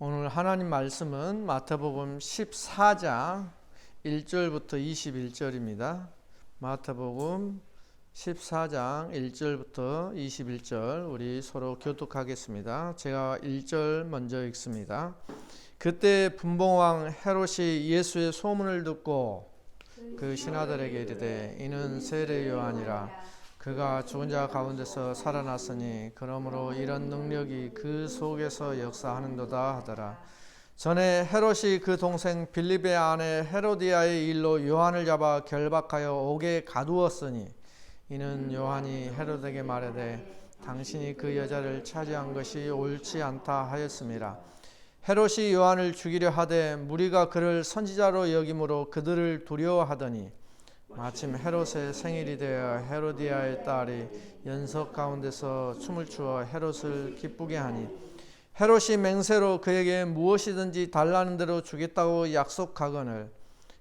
오늘 하나님 말씀은 마태복음 14장 1절부터 21절입니다. 마태복음 14장 1절부터 21절 우리 서로 교독하겠습니다. 제가 1절 먼저 읽습니다. 그때 분봉왕 헤롯이 예수의 소문을 듣고 그 신하들에게 이르되 이는 세례 요한이라 그가 죽은 자 가운데서 살아났으니 그러므로 이런 능력이 그 속에서 역사하는도다 하더라. 전에 헤롯이 그 동생 빌립의 아내 헤로디아의 일로 요한을 잡아 결박하여 옥에 가두었으니 이는 요한이 헤롯에게 말하되 당신이 그 여자를 차지한 것이 옳지 않다 하였음이라. 헤롯이 요한을 죽이려 하되 무리가 그를 선지자로 여김으로 그들을 두려워하더니 마침 헤롯의 생일이 되어 헤로디아의 딸이 연석 가운데서 춤을 추어 헤롯을 기쁘게 하니 헤롯이 맹세로 그에게 무엇이든지 달라는 대로 주겠다고 약속하거늘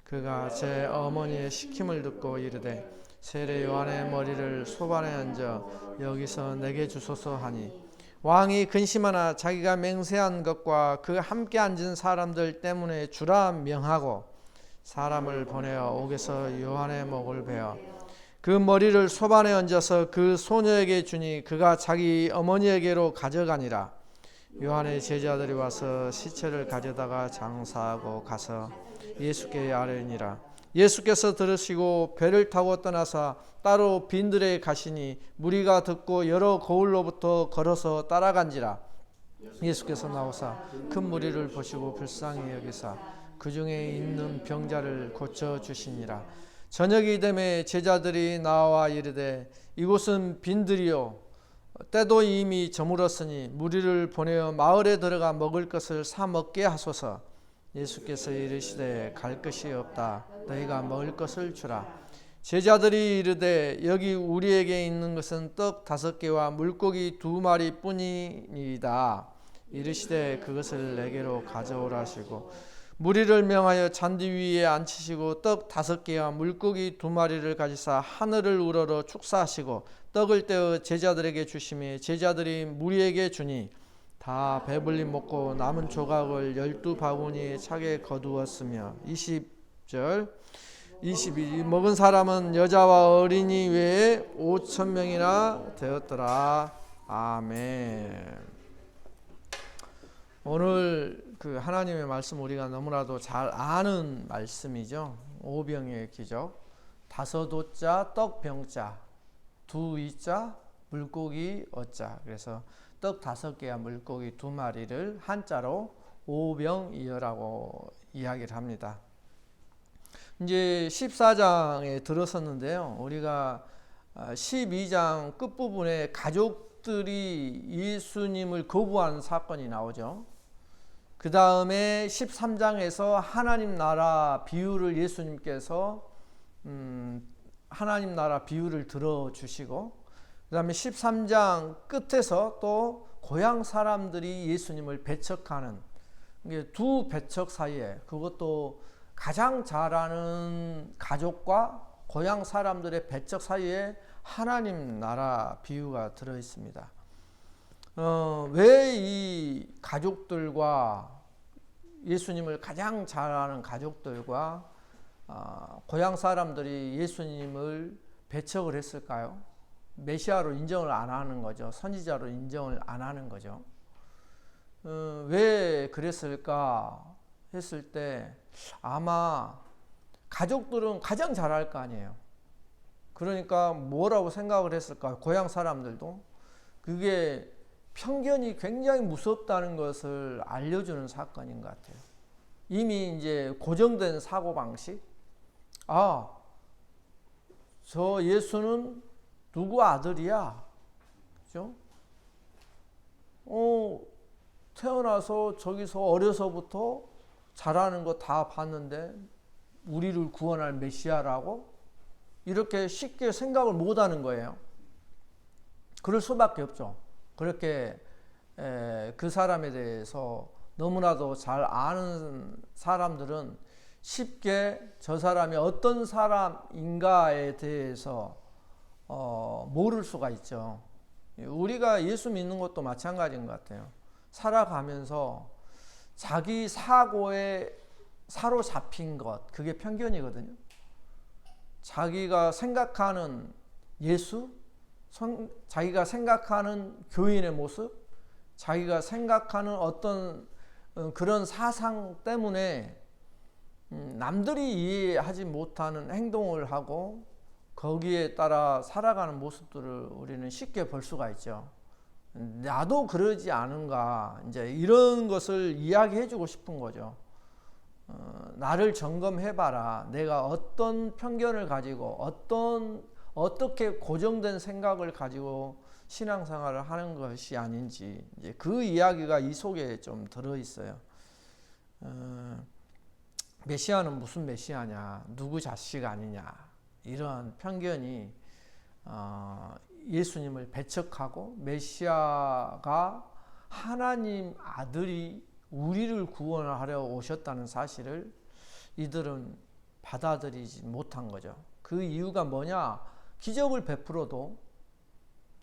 그가 제 어머니의 시킴을 듣고 이르되 세례 요한의 머리를 소반에 얹어 여기서 내게 주소서 하니 왕이 근심하나 자기가 맹세한 것과 그 함께 앉은 사람들 때문에 주라 명하고 사람을 보내어 옥에서 요한의 목을 베어 그 머리를 소반에 얹어서 그 소녀에게 주니 그가 자기 어머니에게로 가져가니라. 요한의 제자들이 와서 시체를 가져다가 장사하고 가서 예수께 아뢰니라. 예수께서 들으시고 배를 타고 떠나사 따로 빈들에 가시니 무리가 듣고 여러 거울로부터 걸어서 따라간지라. 예수께서 나오사 큰 무리를 보시고 불쌍히 여기사 그 중에 있는 병자를 고쳐 주시니라. 저녁이 되매 제자들이 나와 이르되 이곳은 빈들이요 때도 이미 저물었으니 무리를 보내어 마을에 들어가 먹을 것을 사 먹게 하소서. 예수께서 이르시되 갈 것이 없다. 너희가 먹을 것을 주라. 제자들이 이르되 여기 우리에게 있는 것은 떡 5개와 물고기 2마리 뿐이니이다. 이르시되 그것을 내게로 가져오라 하시고 무리를 명하여 잔디 위에 앉히시고 떡 5개와 물고기 2마리를 가지사 하늘을 우러러 축사하시고 떡을 떼어 제자들에게 주시며 제자들이 무리에게 주니 다 배불리 먹고 남은 조각을 12바구니에 차게 거두었으며 20절 22 먹은 사람은 여자와 어린이 외에 5,000명이나 되었더라. 아멘. 오늘 그 하나님의 말씀 우리가 너무나도 잘 아는 말씀이죠. 오병의 기적. 5오자 떡병자 2이자 물고기 어자. 그래서 떡 5개와 물고기 2마리를 한자로 오병이어라고 이야기를 합니다. 이제 14장에 들어섰는데요. 우리가 12장 끝부분에 가족들이 예수님을 거부하는 사건이 나오죠. 그 다음에 13장에서 하나님 나라 비유를 예수님께서 하나님 나라 비유를 들어주시고 그 다음에 13장 끝에서 또 고향 사람들이 예수님을 배척하는 두 배척 사이에 그것도 가장 잘 아는 가족과 고향 사람들의 배척 사이에 하나님 나라 비유가 들어 있습니다. 왜 이 가족들과 예수님을 가장 잘 아는 가족들과 고향 사람들이 예수님을 배척을 했을까요? 메시아로 인정을 안 하는 거죠. 선지자로 인정을 안 하는 거죠. 왜 그랬을까 했을 때 아마 가족들은 가장 잘 알 거 아니에요. 그러니까 뭐라고 생각을 했을까? 고향 사람들도 그게 편견이 굉장히 무섭다는 것을 알려주는 사건인 것 같아요. 이미 이제 고정된 사고방식. 저 예수는 누구 아들이야? 그죠? 태어나서 저기서 어려서부터 잘하는 거 다 봤는데 우리를 구원할 메시아라고? 이렇게 쉽게 생각을 못 하는 거예요. 그럴 수밖에 없죠. 그렇게 그 사람에 대해서 너무나도 잘 아는 사람들은 쉽게 저 사람이 어떤 사람인가에 대해서 모를 수가 있죠. 우리가 예수 믿는 것도 마찬가지인 것 같아요. 살아가면서 자기 사고에 사로잡힌 것, 그게 편견이거든요. 자기가 생각하는 예수, 자기가 생각하는 교인의 모습, 자기가 생각하는 어떤 그런 사상 때문에 남들이 이해하지 못하는 행동을 하고 거기에 따라 살아가는 모습들을 우리는 쉽게 볼 수가 있죠. 나도 그러지 않은가, 이제 이런 것을 이야기해 주고 싶은 거죠. 나를 점검해봐라. 내가 어떤 편견을 가지고 어떻게 고정된 생각을 가지고 신앙생활을 하는 것이 아닌지, 이제 그 이야기가 이 속에 좀 들어있어요. 메시아는 무슨 메시아냐, 누구 자식 아니냐, 이런 편견이 예수님을 배척하고 메시아가 하나님 아들이 우리를 구원하려 오셨다는 사실을 이들은 받아들이지 못한 거죠. 그 이유가 뭐냐? 기적을 베풀어도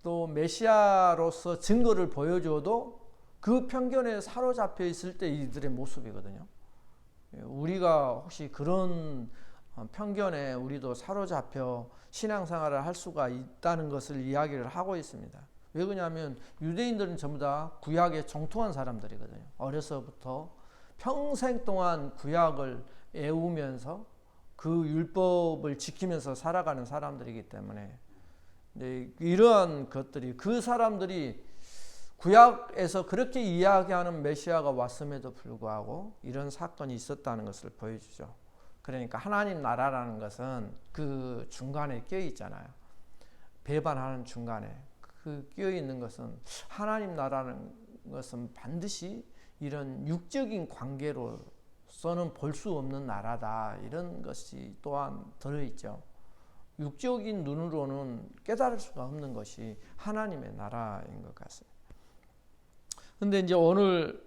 또 메시아로서 증거를 보여줘도 그 편견에 사로잡혀 있을 때 이들의 모습이거든요. 우리가 혹시 그런 편견에 우리도 사로잡혀 신앙생활을 할 수가 있다는 것을 이야기를 하고 있습니다. 왜 그러냐면 유대인들은 전부 다 구약에 정통한 사람들이거든요. 어려서부터 평생 동안 구약을 애우면서 그 율법을 지키면서 살아가는 사람들이기 때문에 이러한 것들이, 그 사람들이 구약에서 그렇게 이야기하는 메시아가 왔음에도 불구하고 이런 사건이 있었다는 것을 보여주죠. 그러니까 하나님 나라라는 것은 그 중간에 끼어 있잖아요. 배반하는 중간에 그 끼어 있는 것은, 하나님 나라는 것은 반드시 이런 육적인 관계로서는 볼 수 없는 나라다, 이런 것이 또한 들어있죠. 육적인 눈으로는 깨달을 수가 없는 것이 하나님의 나라인 것 같습니다. 근데 이제 오늘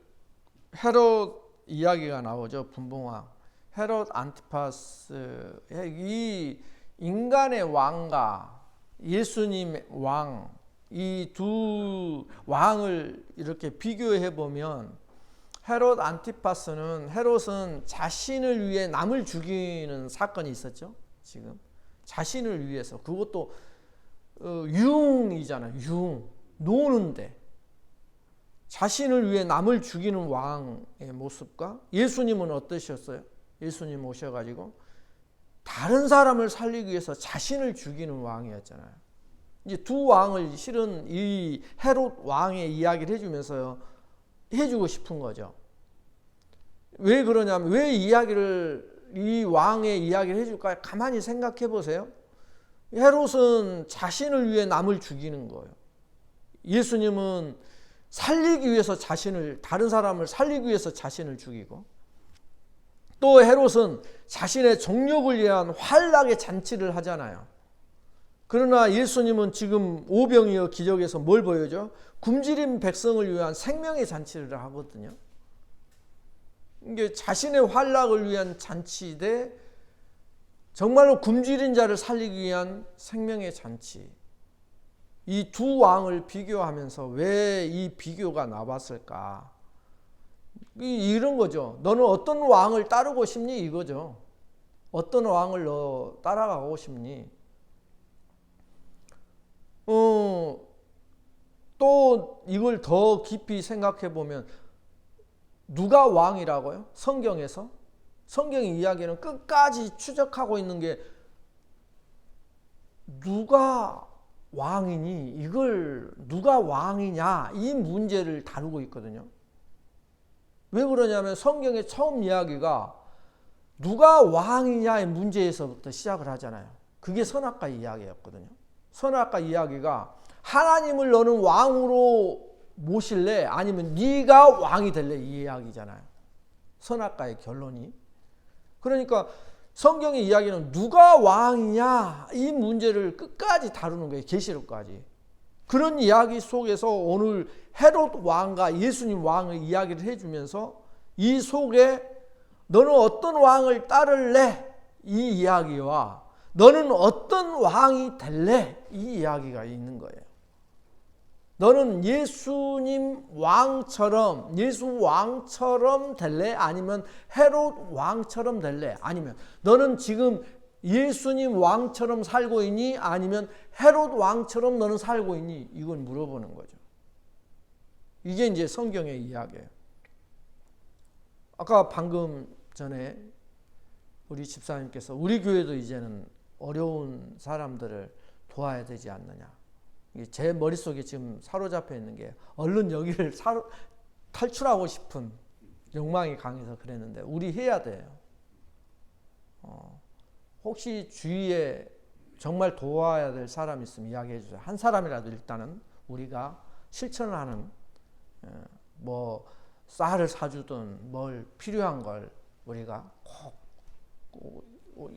헤롯 이야기가 나오죠. 분봉왕 헤롯 안티파스, 이 인간의 왕과 예수님의 왕, 이 두 왕을 이렇게 비교해 보면 헤롯 안티파스는, 헤롯은 자신을 위해 남을 죽이는 사건이 있었죠. 지금 자신을 위해서, 그것도 융이잖아요. 융, 노는데 자신을 위해 남을 죽이는 왕의 모습과, 예수님은 어떠셨어요? 예수님 오셔가지고 다른 사람을 살리기 위해서 자신을 죽이는 왕이었잖아요. 이제 두 왕을 실은 이 헤롯 왕의 이야기를 해주면서 해주고 싶은 거죠. 왜 그러냐면, 왜 이 왕의 이야기를 해줄까요? 가만히 생각해 보세요. 헤롯은 자신을 위해 남을 죽이는 거예요. 예수님은 살리기 위해서 다른 사람을 살리기 위해서 자신을 죽이고, 또 헤롯은 자신의 정욕을 위한 환락의 잔치를 하잖아요. 그러나 예수님은 지금 오병이어 기적에서 뭘 보여줘? 굶주린 백성을 위한 생명의 잔치를 하거든요. 이게 자신의 환락을 위한 잔치인데 정말로 굶주린 자를 살리기 위한 생명의 잔치. 이 두 왕을 비교하면서 왜 이 비교가 나왔을까? 이런 거죠. 너는 어떤 왕을 따르고 싶니? 이거죠. 어떤 왕을 너 따라가고 싶니? 또 이걸 더 깊이 생각해 보면, 누가 왕이라고요? 성경에서? 성경의 이야기는 끝까지 추적하고 있는 게 누가 왕이니? 이걸 누가 왕이냐? 이 문제를 다루고 있거든요. 왜 그러냐면 성경의 처음 이야기가 누가 왕이냐의 문제에서부터 시작을 하잖아요. 그게 선악과 이야기였거든요. 선악과 이야기가 하나님을 너는 왕으로 모실래? 아니면 네가 왕이 될래? 이 이야기잖아요. 선악과의 결론이. 그러니까 성경의 이야기는 누가 왕이냐 이 문제를 끝까지 다루는 거예요. 계시록까지. 그런 이야기 속에서 오늘 헤롯 왕과 예수님 왕의 이야기를 해주면서 이 속에 너는 어떤 왕을 따를래? 이 이야기와 너는 어떤 왕이 될래? 이 이야기가 있는 거예요. 너는 예수 왕처럼 될래? 아니면 헤롯 왕처럼 될래? 아니면 너는 지금 예수님 왕처럼 살고 있니? 아니면 헤롯 왕처럼 너는 살고 있니? 이걸 물어보는 거죠. 이게 이제 성경의 이야기예요. 아까 방금 전에 우리 집사님께서 우리 교회도 이제는 어려운 사람들을 도와야 되지 않느냐. 제 머릿속에 지금 사로잡혀 있는 게 얼른 여기를 탈출하고 싶은 욕망이 강해서 그랬는데 우리 해야 돼요. 혹시 주위에 정말 도와야 될 사람 있으면 이야기해 주세요. 한 사람이라도 일단은 우리가 실천을 하는 뭐 쌀을 사주든 뭘 필요한 걸 우리가 꼭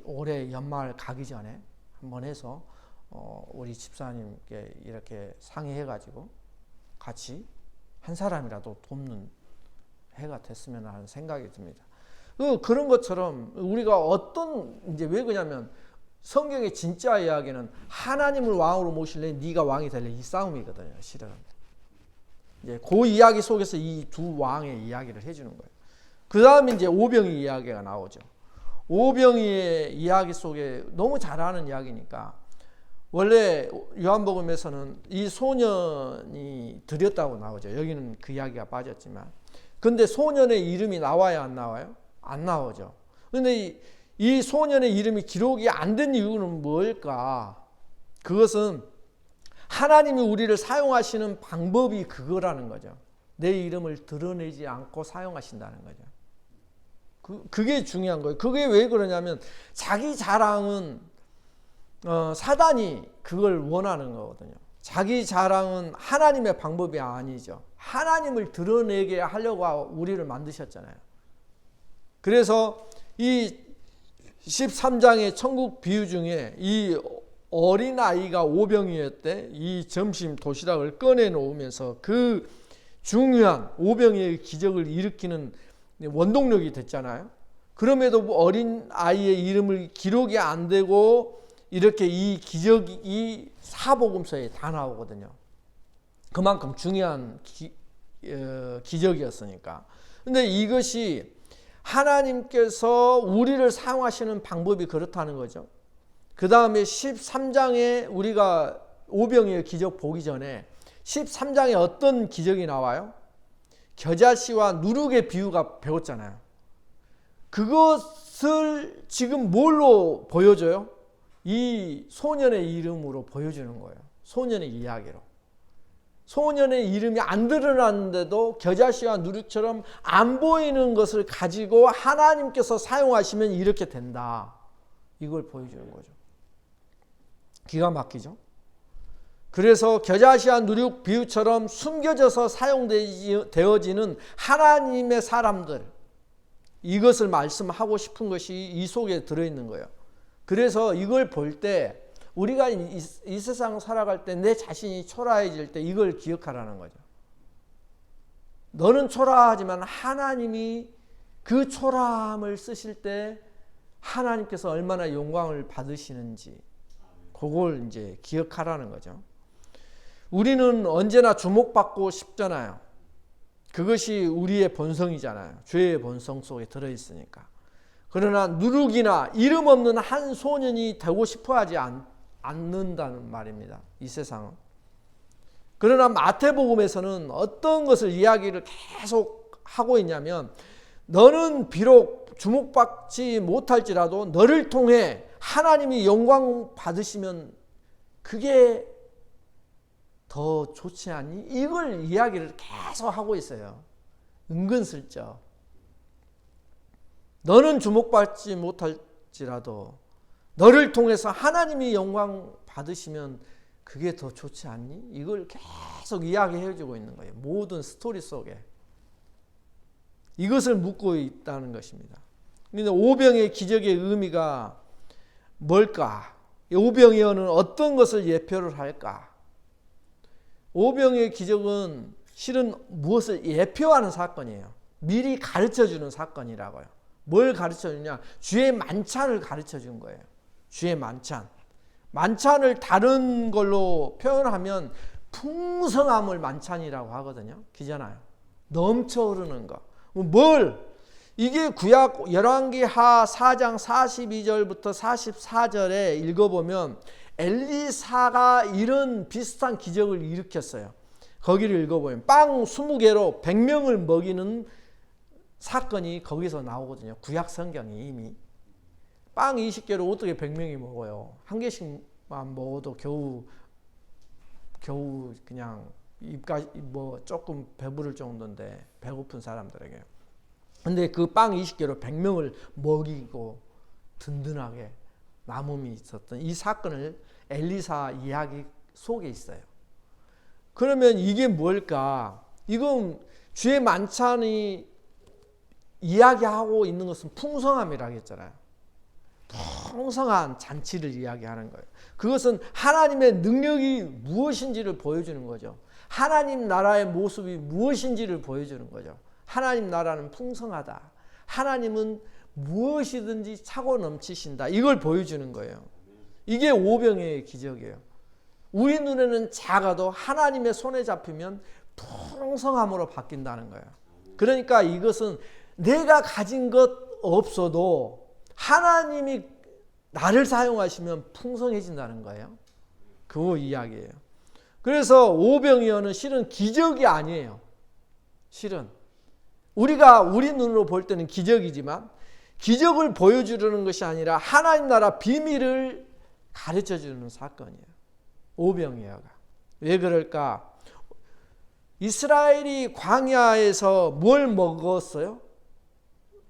올해 연말 가기 전에 한번 해서 우리 집사님께 이렇게 상의해가지고 같이 한 사람이라도 돕는 해가 됐으면 하는 생각이 듭니다. 그런 것처럼 우리가 이제 왜 그러냐면 성경의 진짜 이야기는 하나님을 왕으로 모실래 네가 왕이 될래 이 싸움이거든요. 실은 이제 그 이야기 속에서 이 두 왕의 이야기를 해주는 거예요. 그 다음에 이제 오병이 이야기가 나오죠. 오병이의 이야기 속에 너무 잘 아는 이야기니까 원래 요한복음에서는 이 소년이 드렸다고 나오죠. 여기는 그 이야기가 빠졌지만 근데 소년의 이름이 나와요? 안 나와요? 안 나오죠. 근데 이 소년의 이름이 기록이 안 된 이유는 뭘까? 그것은 하나님이 우리를 사용하시는 방법이 그거라는 거죠. 내 이름을 드러내지 않고 사용하신다는 거죠. 그게 중요한 거예요. 그게 왜 그러냐면 자기 자랑은 사단이 그걸 원하는 거거든요. 자기 자랑은 하나님의 방법이 아니죠. 하나님을 드러내게 하려고 우리를 만드셨잖아요. 그래서 이 13장의 천국 비유 중에 이 어린아이가 오병이었대 이 점심 도시락을 꺼내놓으면서 그 중요한 오병이의 기적을 일으키는 원동력이 됐잖아요. 그럼에도 어린아이의 이름을 기록이 안 되고 이렇게 이 기적이 사복음서에 다 나오거든요. 그만큼 중요한 기적이었으니까. 근데 이것이 하나님께서 우리를 사용하시는 방법이 그렇다는 거죠. 그 다음에 13장에 우리가 오병이의 기적 보기 전에 13장에 어떤 기적이 나와요? 겨자씨와 누룩의 비유가 배웠잖아요. 그것을 지금 뭘로 보여줘요? 이 소년의 이름으로 보여주는 거예요. 소년의 이야기로. 소년의 이름이 안 드러났는데도 겨자씨와 누룩처럼 안 보이는 것을 가지고 하나님께서 사용하시면 이렇게 된다. 이걸 보여주는 거죠. 기가 막히죠? 그래서 겨자씨와 누룩 비유처럼 숨겨져서 사용되어지는 하나님의 사람들, 이것을 말씀하고 싶은 것이 이 속에 들어있는 거예요. 그래서 이걸 볼 때 우리가 이 세상 살아갈 때 내 자신이 초라해질 때 이걸 기억하라는 거죠. 너는 초라하지만 하나님이 그 초라함을 쓰실 때 하나님께서 얼마나 영광을 받으시는지 그걸 이제 기억하라는 거죠. 우리는 언제나 주목받고 싶잖아요. 그것이 우리의 본성이잖아요. 죄의 본성 속에 들어있으니까. 그러나 누룩이나 이름 없는 한 소년이 되고 싶어 하지 않는다는 말입니다. 이 세상은. 그러나 마태복음에서는 어떤 것을 이야기를 계속 하고 있냐면 너는 비록 주목받지 못할지라도 너를 통해 하나님이 영광 받으시면 그게 더 좋지 않니? 이걸 이야기를 계속 하고 있어요. 은근슬쩍. 너는 주목받지 못할지라도 너를 통해서 하나님이 영광 받으시면 그게 더 좋지 않니? 이걸 계속 이야기해 주고 있는 거예요. 모든 스토리 속에. 이것을 묻고 있다는 것입니다. 그런데 오병의 기적의 의미가 뭘까? 오병이어는 어떤 것을 예표를 할까? 오병의 기적은 실은 무엇을 예표하는 사건이에요. 미리 가르쳐주는 사건이라고요. 뭘 가르쳐주냐? 주의 만찬을 가르쳐준 거예요. 주의 만찬. 만찬을 다른 걸로 표현하면 풍성함을 만찬이라고 하거든요. 기잖아요. 넘쳐 흐르는 거. 뭘? 이게 구약 열왕기하 4장 42절부터 44절에 읽어보면 엘리사가 이런 비슷한 기적을 일으켰어요. 거기를 읽어보면 빵 20개로 100명을 먹이는 사건이 거기서 나오거든요. 구약 성경이 이미. 빵 20개로 어떻게 100명이 먹어요? 한 개씩만 먹어도 겨우 그냥 입까지 뭐 조금 배부를 정도인데, 배고픈 사람들에게. 근데 그 빵 20개로 100명을 먹이고 든든하게 남음이 있었던 이 사건을 엘리사 이야기 속에 있어요. 그러면 이게 뭘까? 이건 주의 만찬이 이야기하고 있는 것은 풍성함이라고 했잖아요. 풍성한 잔치를 이야기하는 거예요. 그것은 하나님의 능력이 무엇인지를 보여주는 거죠. 하나님 나라의 모습이 무엇인지를 보여주는 거죠. 하나님 나라는 풍성하다. 하나님은 무엇이든지 차고 넘치신다. 이걸 보여주는 거예요. 이게 오병이어의 기적이에요. 우리 눈에는 작아도 하나님의 손에 잡히면 풍성함으로 바뀐다는 거예요. 그러니까 이것은 내가 가진 것 없어도 하나님이 나를 사용하시면 풍성해진다는 거예요. 그 이야기예요. 그래서 오병이어는 실은 기적이 아니에요. 실은 우리가 우리 눈으로 볼 때는 기적이지만 기적을 보여주려는 것이 아니라 하나님 나라 비밀을 가르쳐주는 사건이에요. 오병이어가. 왜 그럴까? 이스라엘이 광야에서 뭘 먹었어요?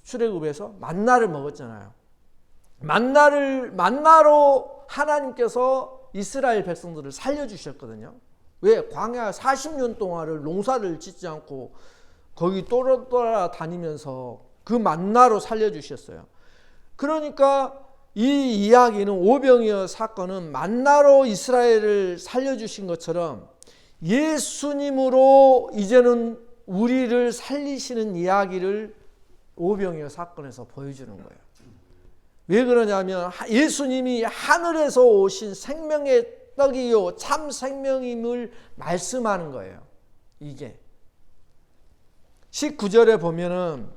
출애굽에서 만나를 먹었잖아요. 만나로 하나님께서 이스라엘 백성들을 살려주셨거든요. 왜? 광야 40년 동안을 농사를 짓지 않고 거기 돌아다니면서 그 만나로 살려주셨어요. 그러니까 이 이야기는 오병이어 사건은 만나로 이스라엘을 살려주신 것처럼 예수님으로 이제는 우리를 살리시는 이야기를 오병이어 사건에서 보여주는 거예요. 왜 그러냐면 예수님이 하늘에서 오신 생명의 떡이요 참 생명임을 말씀하는 거예요. 이게 19절에 보면은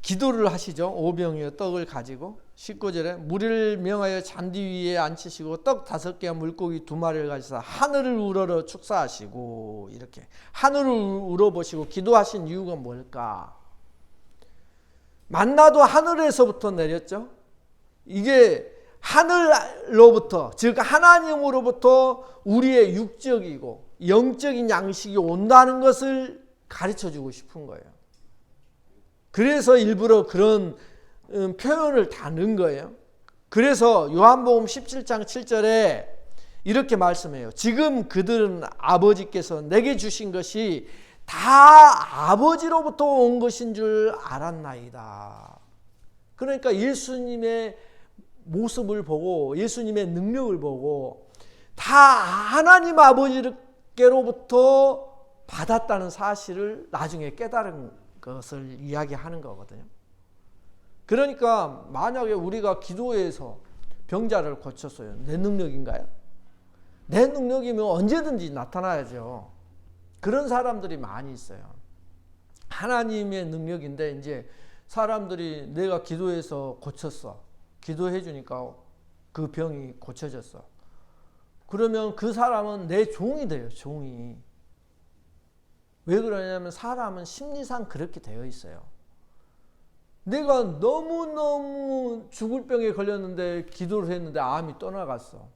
기도를 하시죠. 오병이어 떡을 가지고 19절에 무리를 명하여 잔디 위에 앉히시고 떡 5개와 물고기 2마리를 가지사 하늘을 우러러 축사하시고, 이렇게 하늘을 우러보시고 기도하신 이유가 뭘까? 만나도 하늘에서부터 내렸죠. 이게 하늘로부터, 즉 하나님으로부터 우리의 육적이고 영적인 양식이 온다는 것을 가르쳐주고 싶은 거예요. 그래서 일부러 그런 표현을 다 넣은 거예요. 그래서 요한복음 17장 7절에 이렇게 말씀해요. 지금 그들은 아버지께서 내게 주신 것이 다 아버지로부터 온 것인 줄 알았나이다. 그러니까 예수님의 모습을 보고 예수님의 능력을 보고 다 하나님 아버지께로부터 받았다는 사실을 나중에 깨달은 것을 이야기하는 거거든요. 그러니까 만약에 우리가 기도해서 병자를 고쳤어요. 내 능력인가요? 내 능력이면 언제든지 나타나야죠. 그런 사람들이 많이 있어요. 하나님의 능력인데 이제 사람들이 내가 기도해서 고쳤어. 기도해 주니까 그 병이 고쳐졌어. 그러면 그 사람은 내 종이 돼요. 종이. 왜 그러냐면 사람은 심리상 그렇게 되어 있어요. 내가 너무너무 죽을 병에 걸렸는데 기도를 했는데 암이 떠나갔어.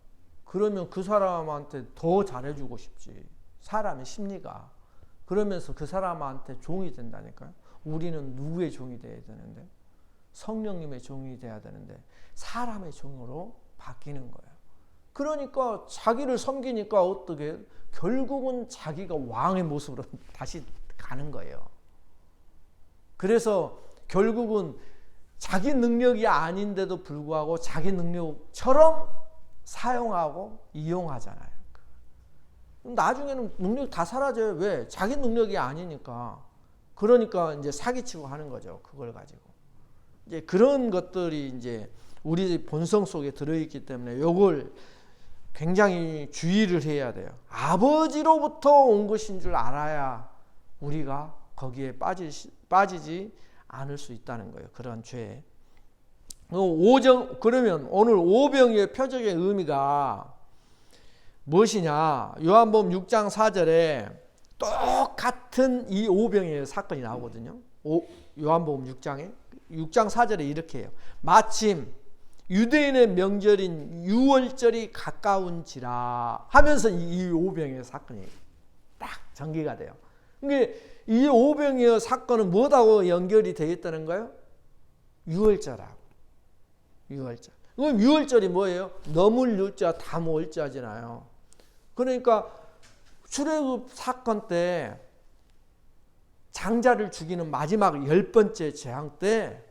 그러면 그 사람한테 더 잘해주고 싶지. 사람의 심리가. 그러면서 그 사람한테 종이 된다니까요. 우리는 누구의 종이 돼야 되는데? 성령님의 종이 돼야 되는데 사람의 종으로 바뀌는 거예요. 그러니까 자기를 섬기니까 어떻게 결국은 자기가 왕의 모습으로 다시 가는 거예요. 그래서 결국은 자기 능력이 아닌데도 불구하고 자기 능력처럼 사용하고 이용하잖아요. 나중에는 능력 다 사라져요. 왜? 자기 능력이 아니니까. 그러니까 이제 사기치고 하는 거죠. 그걸 가지고. 이제 그런 것들이 이제 우리 본성 속에 들어있기 때문에 요걸 굉장히 주의를 해야 돼요. 아버지로부터 온 것인 줄 알아야 우리가 거기에 빠지지 않을 수 있다는 거예요. 그런 죄에. 그러면 오늘 오병이의 표적의 의미가 무엇이냐? 요한복음 6장 4절에 똑같은 이 오병이의 사건이 나오거든요. 요한복음 6장 4절에 이렇게 해요. 마침 유대인의 명절인 유월절이 가까운지라 하면서 이 오병이의 사건이 딱 전개가 돼요. 그러니까 이 오병이의 사건은 뭐하고 연결이 되어 있다는 거예요? 유월절하고. 유월절. 그럼 유월절이 뭐예요? 넘을 유자 다 모을 자잖아요. 그러니까 출애굽 사건 때 장자를 죽이는 마지막 10번째 재앙 때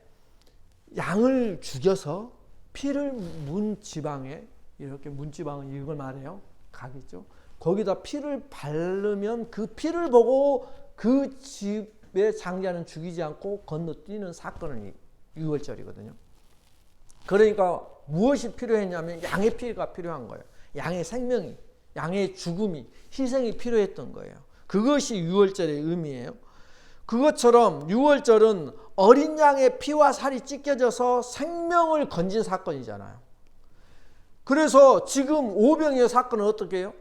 양을 죽여서 피를 문지방에, 이렇게 문지방은 이걸 말해요. 각이죠. 거기다 피를 바르면 그 피를 보고 그 집의 장자는 죽이지 않고 건너뛰는 사건은 유월절이거든요. 그러니까 무엇이 필요했냐면 양의 피가 필요한 거예요. 양의 생명이, 양의 죽음이, 희생이 필요했던 거예요. 그것이 유월절의 의미예요. 그것처럼 유월절은 어린 양의 피와 살이 찢겨져서 생명을 건진 사건이잖아요. 그래서 지금 오병이의 사건은 어떻게 해요?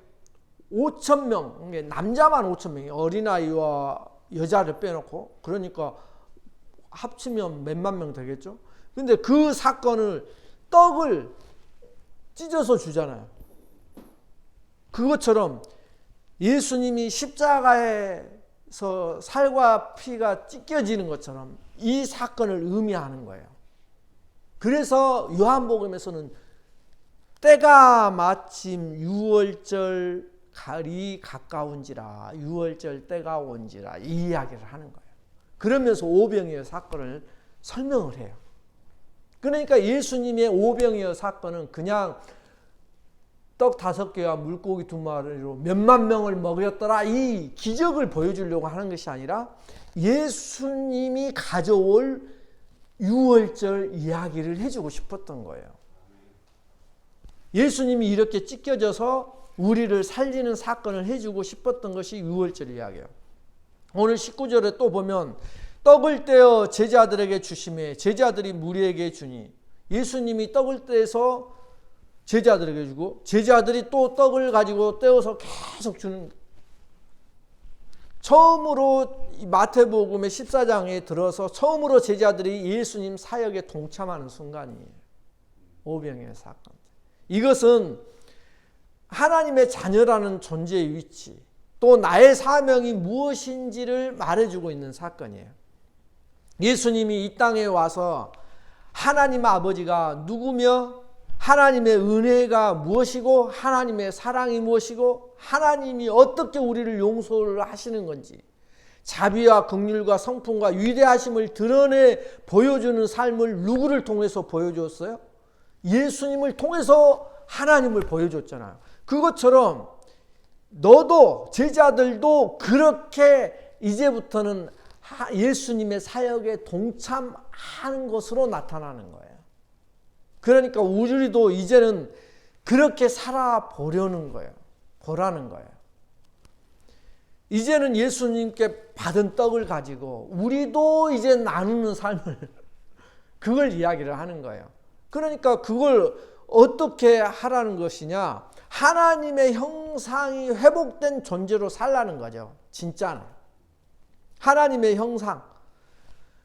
5,000명, 남자만 5,000명이 어린아이와 여자를 빼놓고, 그러니까 합치면 몇만 명 되겠죠? 근데 그 사건을 떡을 찢어서 주잖아요. 그것처럼 예수님이 십자가에서 살과 피가 찢겨지는 것처럼 이 사건을 의미하는 거예요. 그래서 요한복음에서는 때가 마침 유월절이 가까운지라, 유월절 때가 온지라 이 이야기를 하는 거예요. 그러면서 오병이어 사건을 설명을 해요. 그러니까 예수님의 오병이어 사건은 그냥 떡 5개와 물고기 2마리로 몇만 명을 먹였더라 이 기적을 보여주려고 하는 것이 아니라 예수님이 가져올 유월절 이야기를 해주고 싶었던 거예요. 예수님이 이렇게 찢겨져서 우리를 살리는 사건을 해주고 싶었던 것이 유월절 이야기예요. 오늘 19절에 또 보면 떡을 떼어 제자들에게 주시매 제자들이 무리에게 주니, 예수님이 떡을 떼서 제자들에게 주고 제자들이 또 떡을 가지고 떼어서 계속 주는. 처음으로 마태복음의 14장에 들어서 처음으로 제자들이 예수님 사역에 동참하는 순간이에요. 오병이어 사건. 이것은 하나님의 자녀라는 존재의 위치, 또 나의 사명이 무엇인지를 말해주고 있는 사건이에요. 예수님이 이 땅에 와서 하나님 아버지가 누구며 하나님의 은혜가 무엇이고 하나님의 사랑이 무엇이고 하나님이 어떻게 우리를 용서를 하시는 건지, 자비와 긍휼과 성품과 위대하심을 드러내 보여주는 삶을 누구를 통해서 보여줬어요? 예수님을 통해서 하나님을 보여줬잖아요. 그것처럼 너도 제자들도 그렇게 이제부터는 예수님의 사역에 동참하는 것으로 나타나는 거예요. 그러니까 우리도 이제는 그렇게 살아보려는 거예요. 보라는 거예요. 이제는 예수님께 받은 떡을 가지고 우리도 이제 나누는 삶을 그걸 이야기를 하는 거예요. 그러니까 그걸 어떻게 하라는 것이냐? 하나님의 형상이 회복된 존재로 살라는 거죠. 진짜는. 하나님의 형상.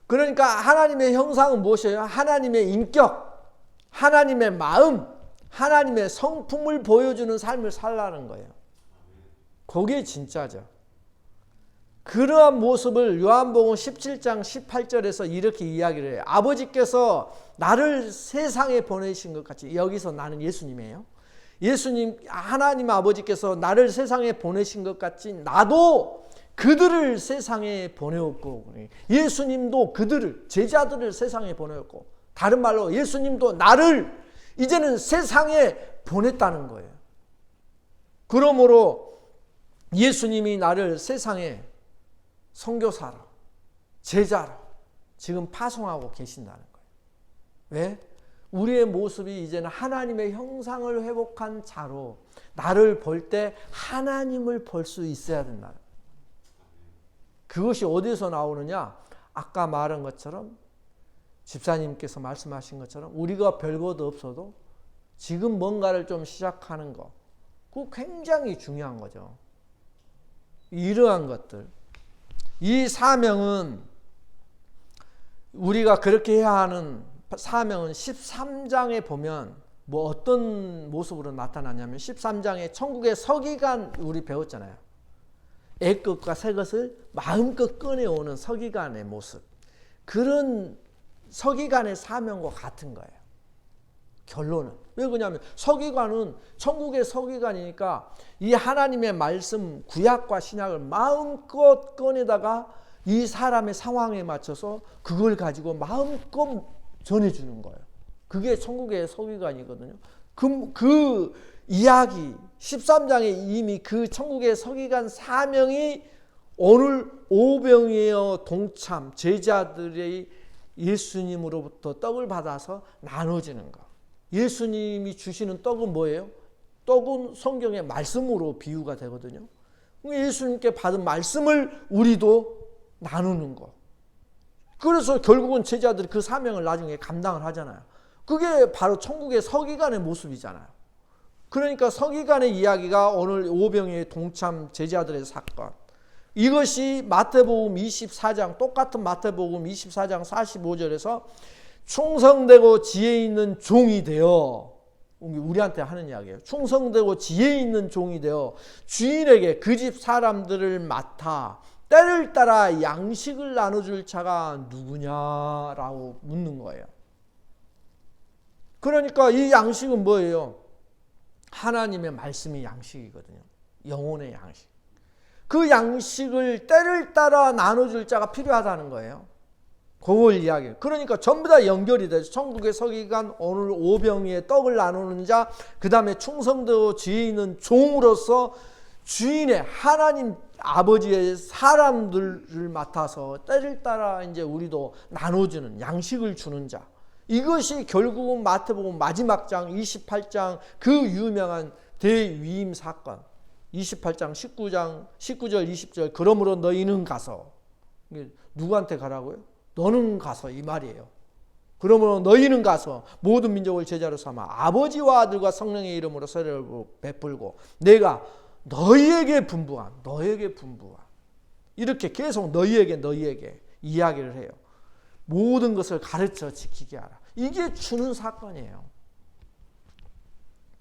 그러니까 하나님의 형상은 무엇이에요? 하나님의 인격, 하나님의 마음, 하나님의 성품을 보여주는 삶을 살라는 거예요. 그게 진짜죠. 그러한 모습을 요한복음 17장 18절에서 이렇게 이야기를 해요. 아버지께서 나를 세상에 보내신 것 같이, 여기서 나는 예수님이에요. 예수님, 하나님 아버지께서 나를 세상에 보내신 것 같이 나도 그들을 세상에 보내었고, 예수님도 그들을, 제자들을 세상에 보내었고, 다른 말로 예수님도 나를 이제는 세상에 보냈다는 거예요. 그러므로 예수님이 나를 세상에 선교사로, 제자로 지금 파송하고 계신다는 거예요. 왜? 우리의 모습이 이제는 하나님의 형상을 회복한 자로 나를 볼 때 하나님을 볼 수 있어야 된다. 그것이 어디서 나오느냐? 아까 말한 것처럼 집사님께서 말씀하신 것처럼 우리가 별것도 없어도 지금 뭔가를 좀 시작하는 거, 그거 굉장히 중요한 거죠. 이러한 것들. 이 사명은 우리가 그렇게 해야 하는 사명은 13장에 보면 뭐 어떤 모습으로 나타나냐면 13장에 천국의 서기관 우리 배웠잖아요. 애것과 새것을 마음껏 꺼내오는 서기관의 모습. 그런 서기관의 사명과 같은 거예요. 결론은. 왜 그러냐면 서기관은 천국의 서기관이니까 이 하나님의 말씀 구약과 신약을 마음껏 꺼내다가 이 사람의 상황에 맞춰서 그걸 가지고 마음껏 전해주는 거예요. 그게 천국의 서기관이거든요. 그 이야기 13장에 이미 그 천국의 서기관 사명이 오늘 오병이어 동참 제자들의 예수님으로부터 떡을 받아서 나눠지는 거. 예수님이 주시는 떡은 뭐예요? 떡은 성경의 말씀으로 비유가 되거든요. 예수님께 받은 말씀을 우리도 나누는 거. 그래서 결국은 제자들이 그 사명을 나중에 감당을 하잖아요. 그게 바로 천국의 서기관의 모습이잖아요. 그러니까 서기관의 이야기가 오늘 오병이의 동참 제자들의 사건. 이것이 마태복음 24장, 똑같은 마태복음 24장 45절에서 충성되고 지혜 있는 종이 되어, 우리한테 하는 이야기예요. 충성되고 지혜 있는 종이 되어 주인에게 그 집 사람들을 맡아 때를 따라 양식을 나눠줄 자가 누구냐라고 묻는 거예요. 그러니까 이 양식은 뭐예요? 하나님의 말씀이 양식이거든요. 영혼의 양식. 그 양식을 때를 따라 나눠줄 자가 필요하다는 거예요. 그걸 이야기해요. 그러니까 전부 다 연결이 되죠. 천국의 서기관, 오늘 오병이의 떡을 나누는 자, 그 다음에 충성되고 지혜 있는 종으로서 주인의 하나님 아버지의 사람들을 맡아서 때를 따라 이제 우리도 나눠주는 양식을 주는 자. 이것이 결국은 마태복음 마지막 장 28장 그 유명한 대위임 사건 28장 19절 20절 그러므로 너희는 가서 누구한테 가라고요? 너는 가서 이 말이에요. 그러므로 너희는 가서 모든 민족을 제자로 삼아 아버지와 아들과 성령의 이름으로 세례를 베풀고 내가 너희에게 분부한 이렇게 계속 너희에게 이야기를 해요. 모든 것을 가르쳐 지키게 하라. 이게 주는 사건이에요.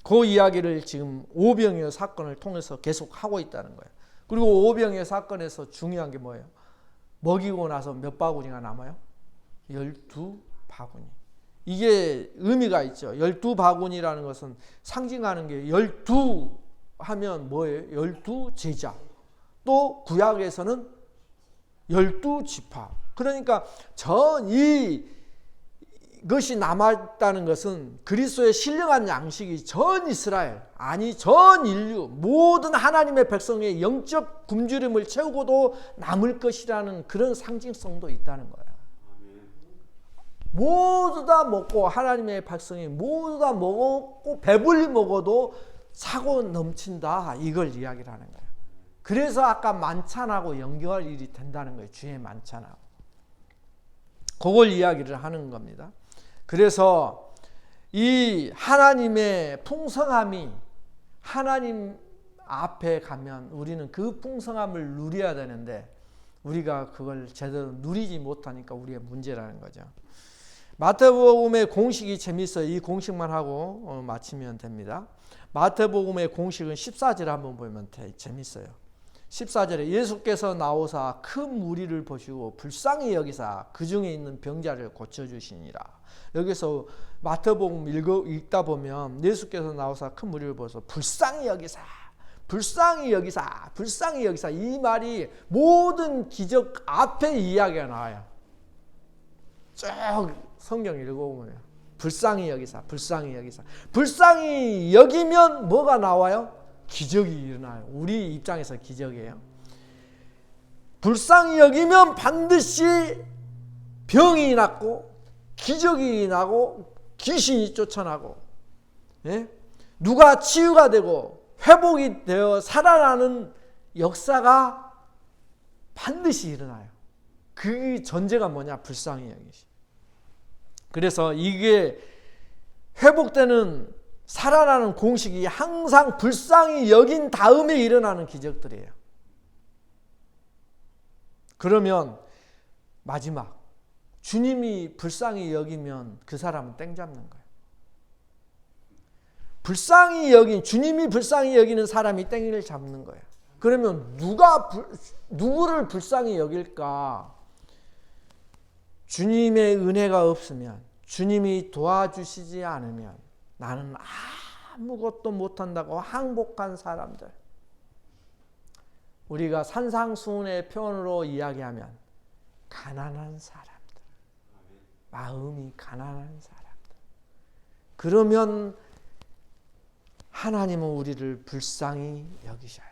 그 이야기를 지금 오병이어 사건을 통해서 계속 하고 있다는 거예요. 그리고 오병이어 사건에서 중요한 게 뭐예요? 먹이고 나서 몇 바구니가 남아요? 12바구니. 이게 의미가 있죠. 12바구니라는 것은 상징하는 게 12 하면 뭐예요? 12제자. 또 구약에서는 12지파. 그러니까 이것이 남았다는 것은 그리스도의 신령한 양식이 전 이스라엘, 아니 전 인류, 모든 하나님의 백성의 영적 굶주림을 채우고도 남을 것이라는 그런 상징성도 있다는 거예요. 모두 다 먹고 하나님의 백성이 모두 다 먹고 배불리 먹어도 차고 넘친다, 이걸 이야기를 하는 거예요. 그래서 아까 만찬하고 연결이 된다는 거예요. 주의 만찬하고. 그걸 이야기를 하는 겁니다. 그래서 이 하나님의 풍성함이 하나님 앞에 가면 우리는 그 풍성함을 누려야 되는데 우리가 그걸 제대로 누리지 못하니까 우리의 문제라는 거죠. 마태복음의 공식이 재밌어요. 이 공식만 하고 마치면 됩니다. 마태복음의 공식은 14절에 한번 보면 재밌어요. 14절에 예수께서 나오사 큰 무리를 보시고 불쌍히 여기사 그 중에 있는 병자를 고쳐주시니라. 여기서 마태복음 읽다 보면 예수께서 나오사 큰 무리를 보셔서 불쌍히 여기사 이 말이 모든 기적 앞에 이야기가 나와요. 쭉 성경 읽어보면 불쌍히 여기사 불쌍히 여기면 뭐가 나와요? 기적이 일어나요. 우리 입장에서 기적이에요. 불쌍히 여기면 반드시 병이 낫고 기적이 나고 귀신이 쫓아나고, 예? 누가 치유가 되고 회복이 되어 살아나는 역사가 반드시 일어나요. 그 전제가 뭐냐? 불쌍히 여기시. 그래서 이게 회복되는 살아나는 공식이 항상 불쌍히 여긴 다음에 일어나는 기적들이에요. 그러면 마지막 주님이 불쌍히 여기면 그 사람은 땡 잡는 거예요. 불쌍히 여긴, 주님이 불쌍히 여기는 사람이 땡을 잡는 거예요. 그러면 누구를 불쌍히 여길까? 주님의 은혜가 없으면, 주님이 도와주시지 않으면 나는 아무것도 못한다고 항복한 사람들, 우리가 산상수훈의 표현으로 이야기하면 가난한 사람들, 마음이 가난한 사람들. 그러면 하나님은 우리를 불쌍히 여기셔요.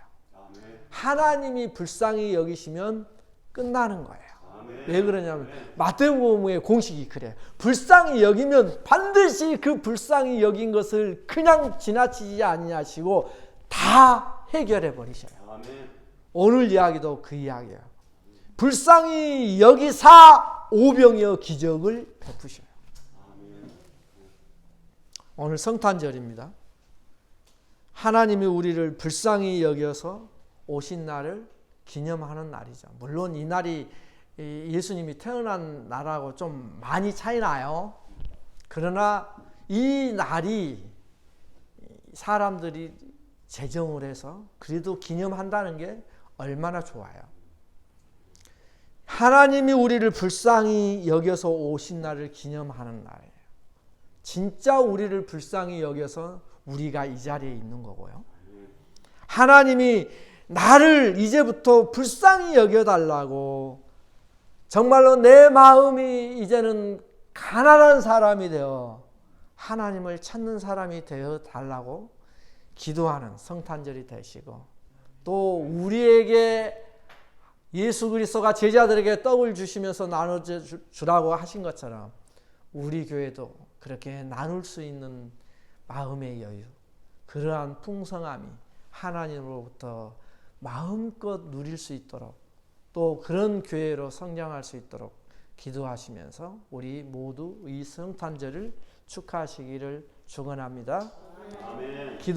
하나님이 불쌍히 여기시면 끝나는 거예요. 왜 그러냐면 마태복음의 공식이 그래요. 불쌍히 여기면 반드시 그 불쌍히 여긴 것을 그냥 지나치지 아니하시고 다 해결해 버리셔요. 오늘 이야기도 그 이야기예요. 불쌍히 여기사 오병이어 기적을 베푸셔요. 오늘 성탄절입니다. 하나님이 우리를 불쌍히 여겨서 오신 날을 기념하는 날이죠. 물론 이 날이 예수님이 태어난 날하고 좀 많이 차이 나요. 그러나 이 날이 사람들이 제정을 해서 그래도 기념한다는 게 얼마나 좋아요. 하나님이 우리를 불쌍히 여겨서 오신 날을 기념하는 날이에요. 진짜 우리를 불쌍히 여겨서 우리가 이 자리에 있는 거고요. 하나님이 나를 이제부터 불쌍히 여겨달라고, 정말로 내 마음이 이제는 가난한 사람이 되어 하나님을 찾는 사람이 되어 달라고 기도하는 성탄절이 되시고, 또 우리에게 예수 그리스도가 제자들에게 떡을 주시면서 나눠주라고 하신 것처럼 우리 교회도 그렇게 나눌 수 있는 마음의 여유, 그러한 풍성함이 하나님으로부터 마음껏 누릴 수 있도록, 또 그런 교회로 성장할 수 있도록 기도하시면서 우리 모두 이 성탄절을 축하하시기를 축원합니다. 아멘.